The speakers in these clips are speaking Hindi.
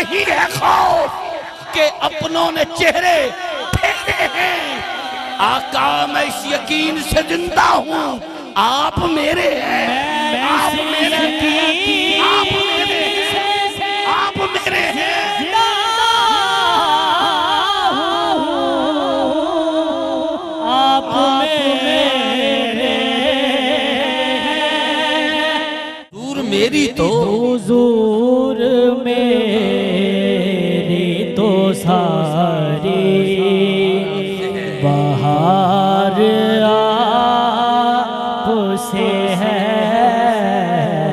नहीं है खौफ के अपनों ने चेहरे फेरे हैं। आका मैं इस यकीन से जिंदा हूँ आप मेरे हैं, आप मेरे हैं, आप मेरे हैं, आप मेरे हैं। आप मेरे हुजूर मेरी तो हुजूर मेरी तो सारी बहार आपसे है।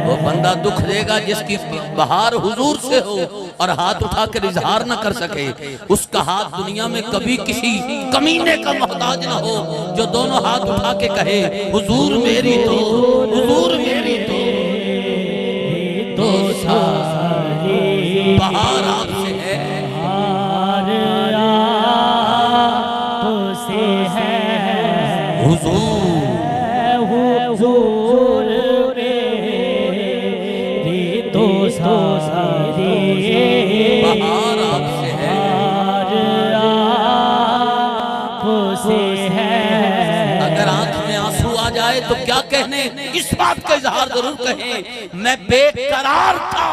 वो बंदा दुख देगा जिसकी बहार हुजूर से हो और हाथ उठाकर इजहार न कर सके। उसका हाथ दुनिया में कभी किसी कमीने का मोहताज न हो जो दोनों हाथ उठा के कहे हुजूर मेरी तो, हुजूर मेरी तो सारी बहार आपसे है, बहार आपसे है। हुजूर मेरी तो सारी बहार आपसे है, आपसे है। अगर आंख में आंसू आ जाए तो क्या कहने, इस बात का इजहार जरूर कहें मैं बेकरार था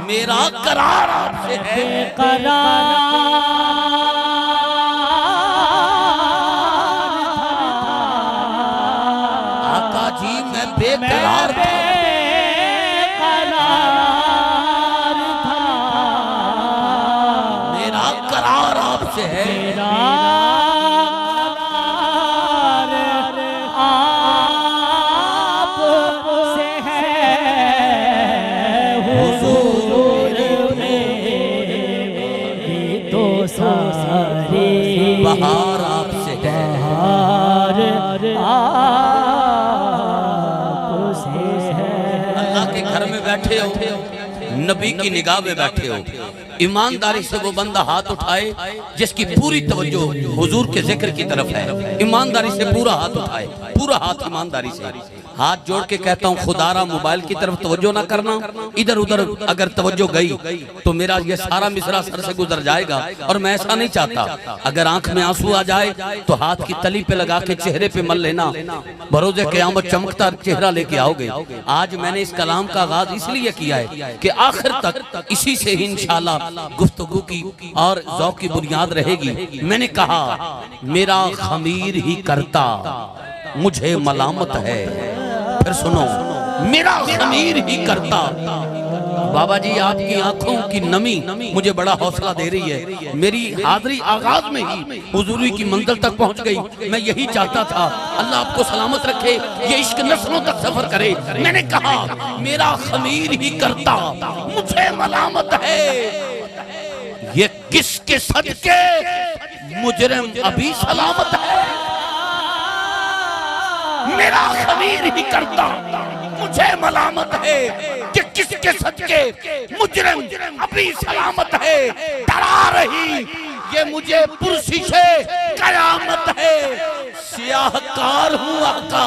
मेरा करार आपसे है। आका जी मैं बेकरार था, मेरा करार आपसे है। बहार आपसे है, अल्लाह के घर में बैठे हो, नबी की निगाह में बैठे हो, ईमानदारी से वो बंदा हाथ उठाए जिसकी पूरी तवज्जो हुजूर के जिक्र की तरफ है। ईमानदारी से पूरा हाथ उठाए, पूरा हाथ ईमानदारी से। हाथ जोड़ के कहता हूँ खुदारा मोबाइल की तरफ तवज्जो ना करना, इधर उधर अगर तवज्जो गई तो मेरा ये सारा मिसरा सर से गुजर जाएगा और मैं ऐसा नहीं चाहता। अगर आंख में आंसू आ जाए तो हाथ की तली पे लगा के चेहरे पे मल लेना, बरोज़े क़यामत चमकता चेहरा लेके आओगे। आज मैंने इस कलाम का आगाज इसलिए किया है कि आखिर तक इसी से ही इंशाअल्लाह गुफ्तगू की और ज़ौक़ की बुनियाद रहेगी। मैंने कहा मेरा खमीर ही करता मुझे मलामत है, फिर सुनो मेरा खमीर ही करता। बाबा जी आपकी आंखों की नमी मुझे बड़ा हौसला दे रही है। मेरी हाज़री आगाज में ही हुजूरी की मंजिल तक पहुंच गई। मैं यही चाहता था अल्लाह आपको सलामत रखे, ये इश्क नस्लों तक सफर करे। मैंने कहा मेरा खमीर ही करता मुझे मलामत है, ये किसके सदके मुजरिम अभी सलामत है। मेरा खमीर ही करता मुझे मलामत है कि किसके सदके मुजरिम अभी सलामत है। डरा रही ये मुझे पुरसिशे कयामत है, सियाहकार हूँ आका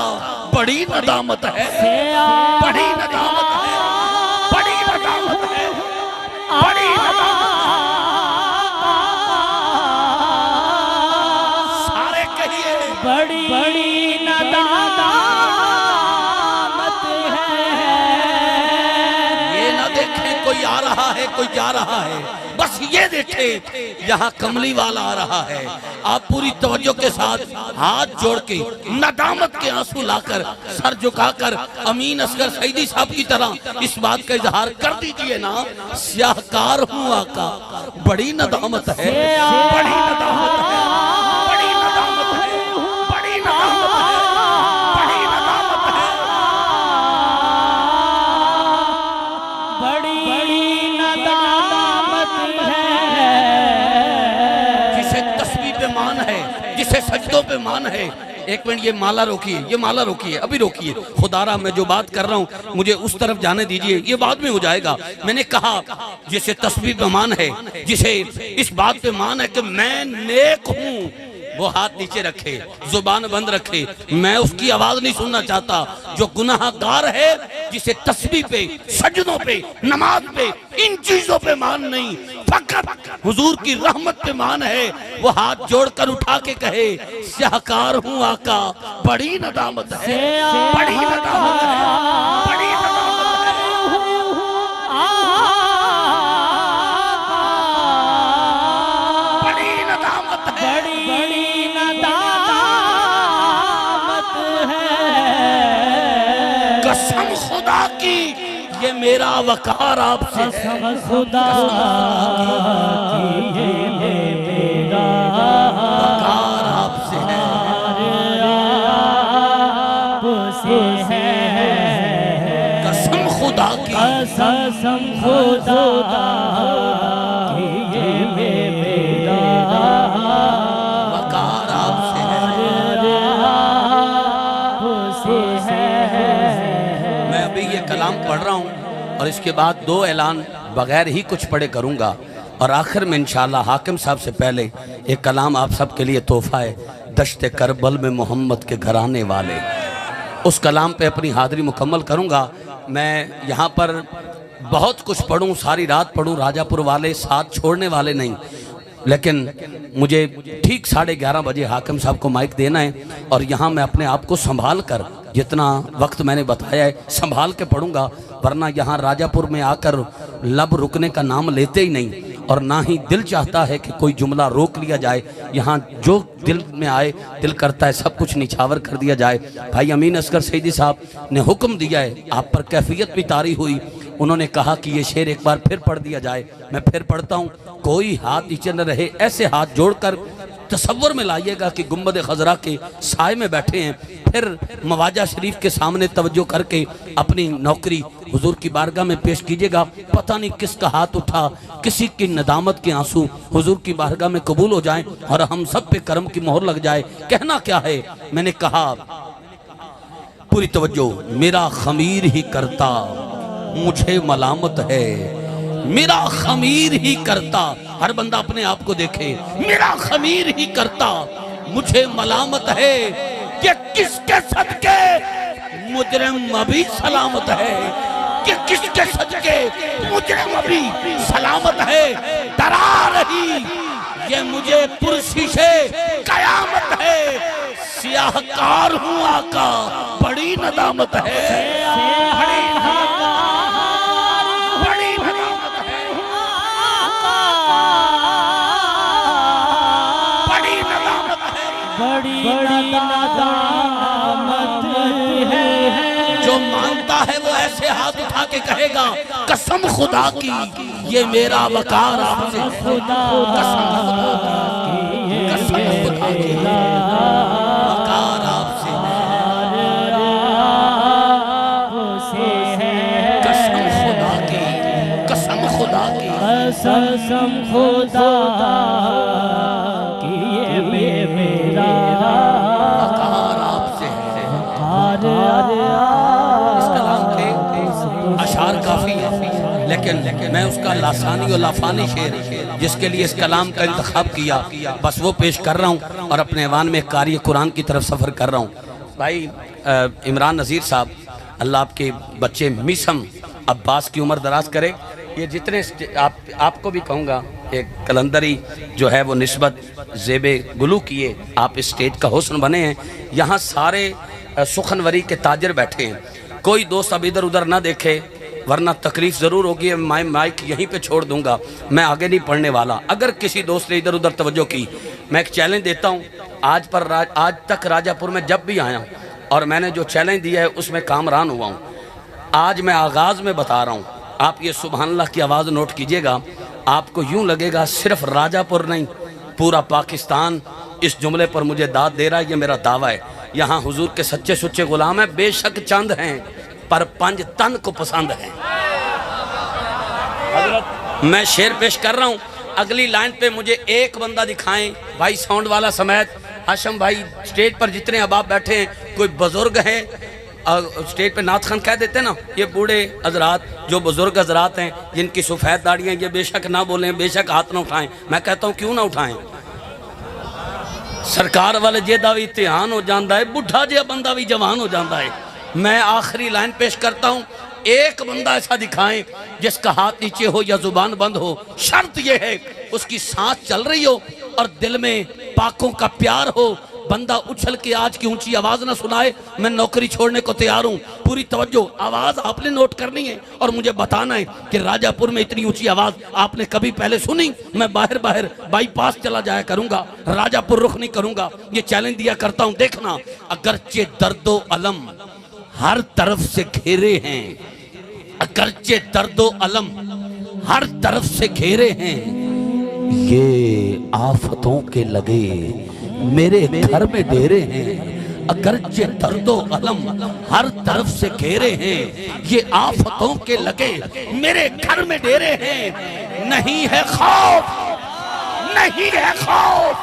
बड़ी नदामत है, बड़ी नदामत है, बड़ी नदामत है, बड़ी नदामत है। सारे कहिए बड़ी नदामत है। ये ना देखें कोई आ रहा है कोई जा रहा है, बस ये देखे यहाँ कमली वाला आ रहा है। आप पूरी तवज्जो के साथ हाथ जोड़ के नदामत के आंसू लाकर सर झुकाकर अमीन असगर सईदी साहब की तरह इस बात का इजहार कर दीजिए ना, सियाहकार हूँ आका बड़ी नदामत है, बड़ी नदामत है, बड़ी नदामत है, बड़ी नदामत है, बड़ी नदामत है, बड़ी नदामत है। जिसे तस्बीह पे मान है, जिसे सजदों पे मान है। एक मिनट ये माला रोकिए, ये माला रोकिए, अभी रोकिए। खुदारा मैं जो बात कर रहा हूँ मुझे उस तरफ जाने दीजिए, ये बाद में हो जाएगा। मैंने कहा जिसे तस्बीह पे मान है, जिसे इस बात पे मान है कि मैं नेक हूँ, वो हाथ नीचे रखे, जुबान बंद रखे। मैं उसकी आवाज नहीं सुनना चाहता जो गुनाहगार है, जिसे तस्बीह पे, सजदों पे, नमाज पे, इन चीजों पे मान नहीं, फकत हुजूर की रहमत पे मान है। वो हाथ जोड़कर उठा के कहे शाहकार हूँ आका, बड़ी नदामत है, बड़ी नदामत है, बड़ी नदामत है। कसम खुदा की ये मेरा वकार आपसे है, कसम खुदा की ये मेरा वकार आपसे है, आपसे है। कसम खुदा की, कसम खुदा की ये मेरा वकार आपसे है। आपसे है। मैं अभी ये कलाम पढ़ रहा हूँ और इसके बाद 2 ऐलान बगैर ही कुछ पढ़े करूँगा और आखिर में इंशाल्लाह हाकिम साहब से पहले एक कलाम आप सब के लिए तोहफा है, दश्त करबल में मोहम्मद के घराने वाले। उस कलाम पे अपनी हाज़िरी मुकम्मल करूँगा। मैं यहाँ पर बहुत कुछ पढ़ूँ, सारी रात पढ़ूँ, राजापुर वाले साथ छोड़ने वाले नहीं, लेकिन मुझे ठीक 11:30 बजे हाकिम साहब को माइक देना है और यहाँ मैं अपने आप को संभाल कर, जितना वक्त मैंने बताया है संभाल के पढ़ूंगा, वरना यहाँ राजापुर में आकर लब रुकने का नाम लेते ही नहीं और ना ही दिल चाहता है कि कोई जुमला रोक लिया जाए। यहाँ जो दिल में आए, दिल करता है सब कुछ निछावर कर दिया जाए। भाई अमीन असगर सईदी साहब ने हुक्म दिया है, आप पर कैफियत भी तारी हुई, उन्होंने कहा कि ये शेर एक बार फिर पढ़ दिया जाए। मैं फिर पढ़ता हूँ, कोई हाथ नीचे न रहे, ऐसे हाथ जोड़कर तसव्वुर में लाइएगा कि गुंबद खजरा के साए में बैठे हैं, फिर मवाजा शरीफ के सामने तवज्जो करके अपनी नौकरी हुजूर की बारगाह में पेश कीजिएगा। पता नहीं किसका हाथ उठा, किसी की नदामत के आंसू हुजूर की बारगाह में कबूल हो जाएं और हम सब पे करम की मोहर लग जाए। कहना क्या है, मैंने कहा पूरी तवज्जो, मेरा खमीर ही करता मुझे मलामत है, मेरा खमीर ही करता, हर बंदा अपने आप को देखे, मेरा खमीर ही करता मुझे मलामत है कि किसके सदके मुजरिम अभी सलामत है, कि किसके सदके मुजरिम अभी सलामत है। डरा रही ये मुझे पुरशिशे कयामत है, सियाहकार हूँ आका, बड़ी नदामत है, बड़ी नदामत है। जो मानता है वो ऐसे हाथ उठा के कहेगा कसम खुदा की ये मेरा वकार आपसे, कसम खुदा की, कसम खुदा की वकार आपसे, कसम खुदा की, कसम खुदा की, कसम खुदा की ये मेरा वकार आपसे है। इस कलाम के अशार काफी है, लेकिन मैं उसका लासानी और लाफानी शेर जिसके लिए इस कलाम का इंतखाब किया, बस वो पेश कर रहा हूँ और अपने ऐवान में कारी कुरान की तरफ सफ़र कर रहा हूँ। भाई इमरान नज़ीर साहब, अल्लाह आपके बच्चे मिसम अब्बास की उम्र दराज करे। ये जितने आपको भी कहूँगा, एक कलंदरी जो है वो निस्बत ज़ेबे गुलू किए, आप इस स्टेज का हुस्न बने हैं। यहाँ सारे सुखनवरी के ताजर बैठे हैं, कोई दोस्त अब इधर उधर ना देखे वरना तकलीफ ज़रूर होगी। मैं माइक यहीं पे छोड़ दूंगा, मैं आगे नहीं पढ़ने वाला। अगर किसी दोस्त ने इधर उधर तवज्जो की, मैं एक चैलेंज देता हूँ। आज तक राजापुर में जब भी आया हूँ और मैंने जो चैलेंज दिया है उसमें कामरान हुआ हूँ। आज मैं आगाज़ में बता रहा हूँ, आप ये सुबहानल्लाह की आवाज़ नोट कीजिएगा। आपको यूँ लगेगा सिर्फ राजापुर नहीं, पूरा पाकिस्तान इस जुमले पर मुझे दाद दे रहा है, ये मेरा दावा है। यहाँ हुजूर के सच्चे सुच्चे गुलाम हैं, बेशक चंद हैं पर पंज तन को पसंद है। मैं शेर पेश कर रहा हूँ, अगली लाइन पे मुझे एक बंदा दिखाएं, भाई साउंड वाला समेत, हाशम भाई स्टेज पर जितने अबाब बैठे हैं, कोई बुजुर्ग हैं स्टेज पे नात खान कह देते ना, ये बूढ़े हजरात जो बुजुर्ग हजरात हैं जिनकी सफ़ेद दाढ़ियाँ, ये बेशक ना बोलें, बेशक हाथ ना उठाएं। मैं कहता हूँ क्यों ना उठाएं, सरकार वाले जेदा भी इम्तिहान हो जाता है, बुढ़ा जिहा बंदा भी जवान हो जाता है। मैं आखिरी लाइन पेश करता हूँ, एक बंदा ऐसा दिखाएं जिसका हाथ नीचे हो या जुबान बंद हो। शर्त यह है उसकी सांस चल रही हो और दिल में पाकों का प्यार हो। बंदा उछल के आज की ऊंची आवाज ना सुनाए, मैं नौकरी छोड़ने को तैयार हूं। पूरी तवज्जो, आवाज आपने नोट करनी है और मुझे बताना है कि राजापुर में इतनी ऊंची आवाज आपने कभी पहले सुनी। मैं बाहर बाहर बाईपास चला जाया करूंगा, राजापुर रुख नहीं करूंगा। ये चैलेंज दिया करता हूं। देखना, अगरचे दर्दो अलम हर तरफ से घेरे हैं, अगरचे दर्दो अलम हर तरफ से घेरे हैं, ये आफतों के लगे मेरे घर में डेरे हैं। अगरचे दर्दो अलम हर तरफ से घेरे हैं, ये आफतों के लगे मेरे घर में डेरे हैं। नहीं है खौफ, नहीं है खौफ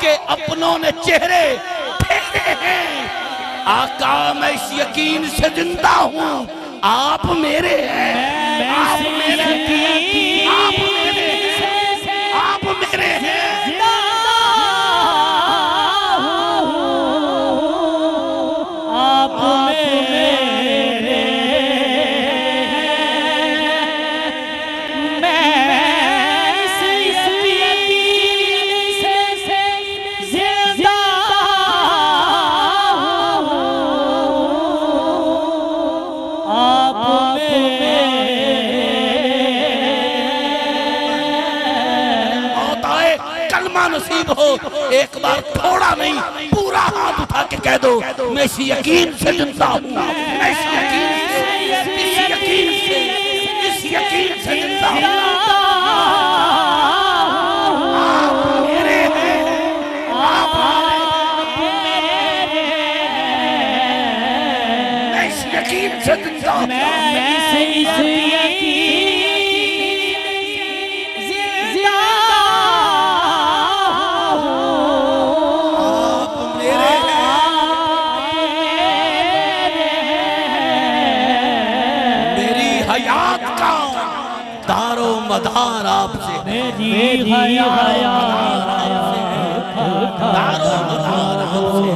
के अपनों ने चेहरे फेरे हैं। आका मैं इस यकीन से जिंदा हूँ, आप मेरे हैं, आप मेरे हैं, आप मेरे हैं, आप मेरे हैं। नसीब हो एक बार थोड़ा नहीं पूरा हाथ उठा के कह दो, मैं इस यकीन से जिंदा हूँ, मैं इस यकीन से, इस यकीन से, इस यकीन से जिंदा हूँ। आप मेरे हैं, आप मेरे हैं, मैं इस यकीन से जिंदा हूँ, मैं इस यकीन दारो मदार आपसे, मेरी हयात दारो मदार आपसे।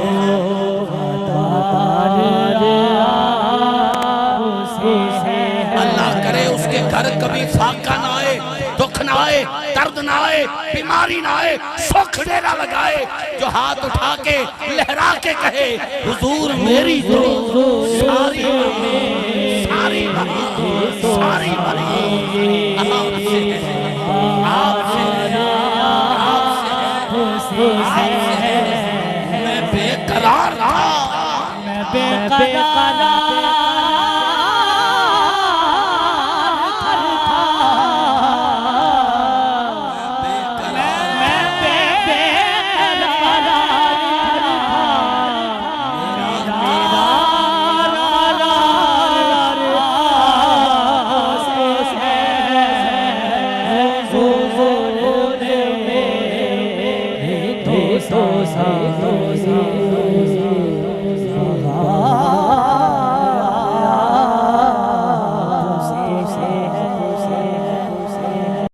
अल्लाह करे उसके घर कभी फाका ना आए, दुख ना आए, दर्द ना आए, बीमारी ना आए, सुख डेरा लगाए, जो हाथ उठा के लहरा के कहे हुजूर मेरी सारी सारी सारी